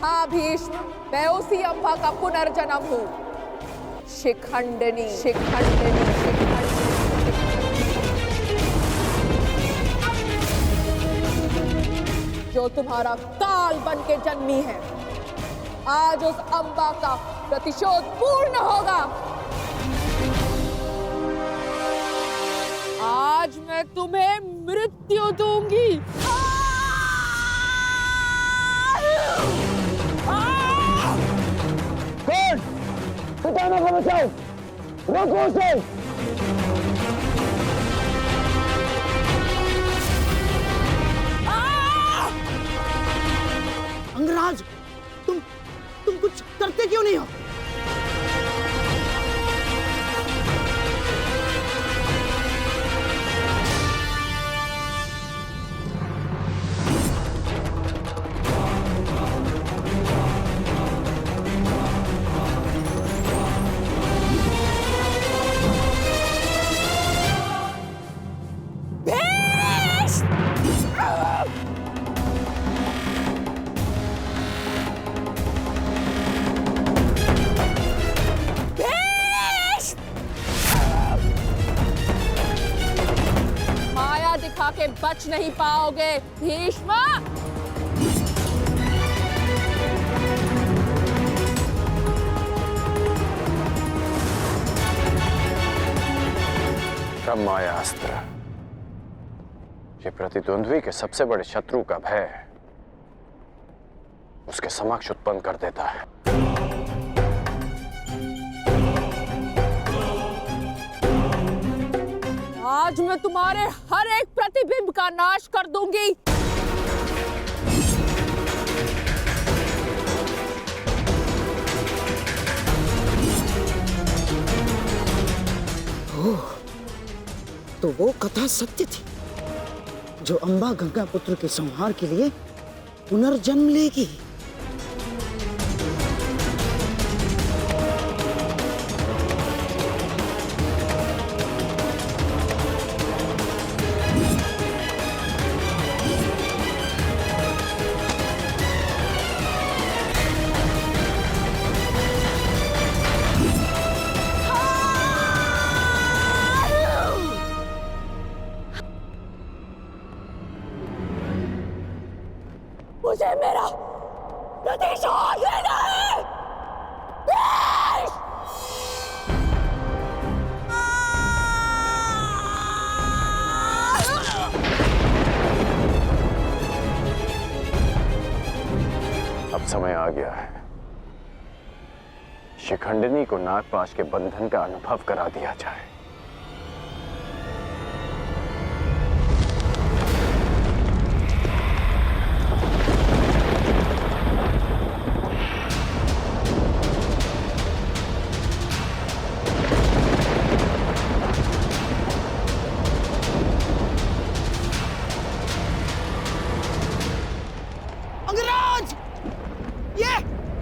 हाँ भीष्म, मैं उसी अम्बा का पुनर्जन्म हूँ। शिखंडिनी, शिखंडिनी, शिखंडिनी। जो तुम्हारा काल बन के जन्मी है, आज उस अम्बा का प्रतिशोध पूर्ण होगा। आज मैं तुम्हें मृत्यु दूंगी। कौन? पितामह को बचाओ, रोको उसे। अंगराज, तुम कुछ करते क्यों नहीं हो? के बच नहीं पाओगे भीष्म। माया अस्त्र, ये प्रतिद्वंद्वी के सबसे बड़े शत्रु का भय उसके समक्ष उत्पन्न कर देता है। आज मैं तुम्हारे हर एक प्रतिबिंब का नाश कर दूंगी। तो वो कथा सत्य थी, जो अम्बा गंगा पुत्र के संहार के लिए पुनर्जन्म लेगी। मुझे मेरा प्रतिशोध लेना है। अब समय आ गया है, शिखंडिनी को नागपाश के बंधन का अनुभव करा दिया जाए।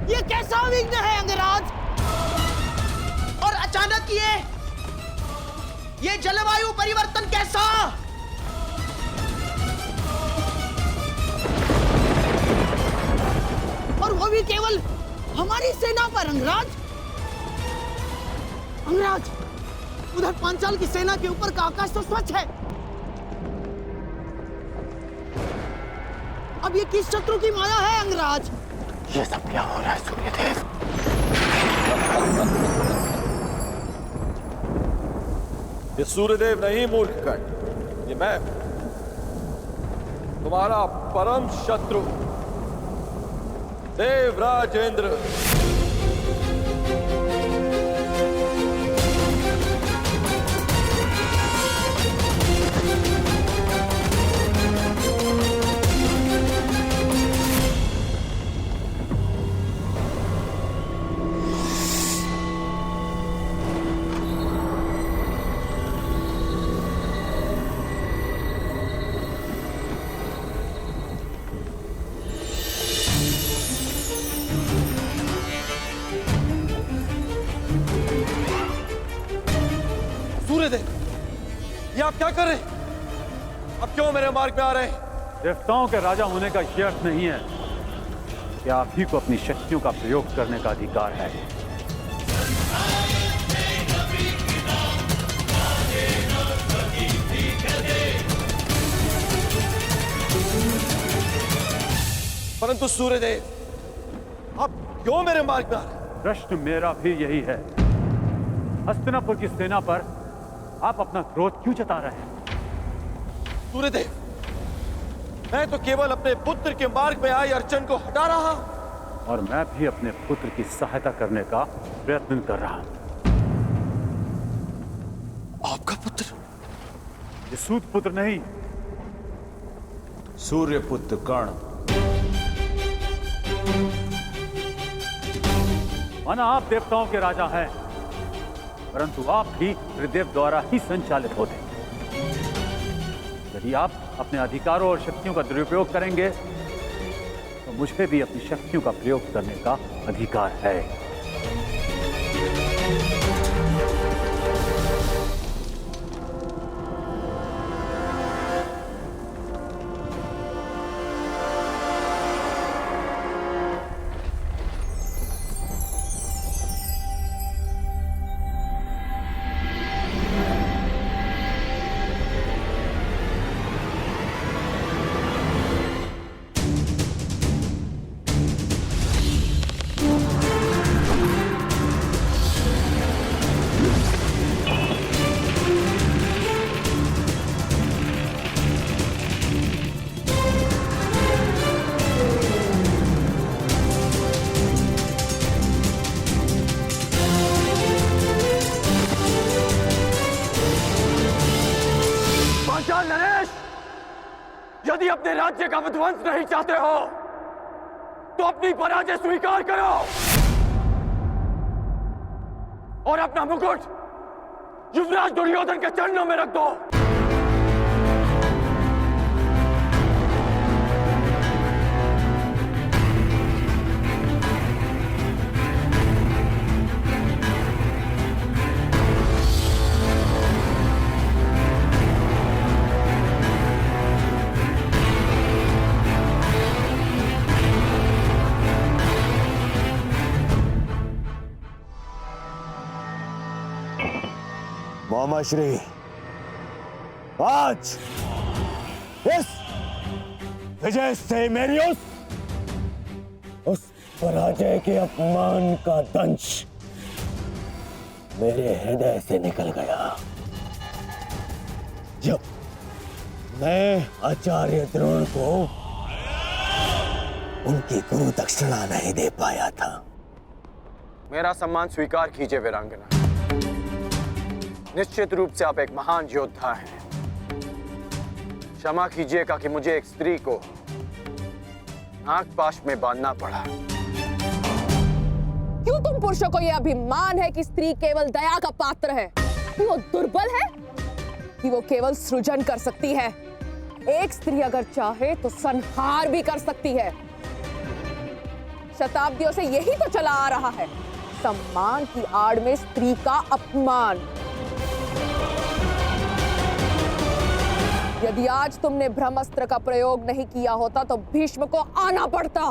ये कैसा विघ्न है अंगराज? और अचानक ये जलवायु परिवर्तन कैसा? और वो भी केवल हमारी सेना पर अंगराज। अंगराज, उधर पांचाल की सेना के ऊपर का आकाश तो स्वच्छ है। अब ये किस शत्रु की माया है अंगराज? ये सब क्या हो रहा है सूर्यदेव? ये सूर्यदेव नहीं मूर्ख कर्ण, ये मैं, तुम्हारा परम शत्रु देवराज इंद्र। ये आप क्या कर रहे हैं? अब क्यों मेरे मार्ग में आ रहे हैं? देवताओं के राजा होने का ये अर्थ नहीं है कि आप ही को अपनी शक्तियों का प्रयोग करने का अधिकार है। परंतु सूर्यदेव, आप क्यों मेरे मार्ग में आ रहे हैं? प्रश्न मेरा भी यही है। हस्तिनापुर की सेना पर आप अपना क्रोध क्यों जता रहे हैं? सूर्यदेव, मैं तो केवल अपने पुत्र के मार्ग में आई अड़चन को हटा रहा, और मैं भी अपने पुत्र की सहायता करने का प्रयत्न कर रहा हूं। आपका पुत्र? ये सूत पुत्र नहीं, सूर्यपुत्र कर्ण। माना आप देवताओं के राजा हैं, परंतु आप भी त्रिदेव द्वारा ही संचालित होते हैं। यदि आप अपने अधिकारों और शक्तियों का दुरुपयोग करेंगे तो मुझे भी अपनी शक्तियों का प्रयोग करने का अधिकार है। नरेश, यदि अपने राज्य का विध्वंस नहीं चाहते हो तो अपनी पराजय स्वीकार करो और अपना मुकुट युवराज दुर्योधन के चरणों में रख दो। मामा श्री, आज इस विजय से मेरी उस पराजय के अपमान का दंश मेरे हृदय से निकल गया। जब मैं आचार्य द्रोण को उनकी गुरु दक्षिणा नहीं दे पाया था। मेरा सम्मान स्वीकार कीजिए वीरांगना। निश्चित रूप से आप एक महान योद्धा हैं। क्षमा कीजिएगा कि मुझे एक स्त्री को नागपाश में बांधना पड़ा। क्यों तुम पुरुषों को यह अभिमान है कि स्त्री केवल दया का पात्र है? कि वो दुर्बल है? कि वो केवल सृजन कर सकती है? एक स्त्री अगर चाहे तो संहार भी कर सकती है। शताब्दियों से यही तो चला आ रहा है, सम्मान की आड़ में स्त्री का अपमान। यदि आज तुमने ब्रह्मास्त्र का प्रयोग नहीं किया होता तो भीष्म को आना पड़ता।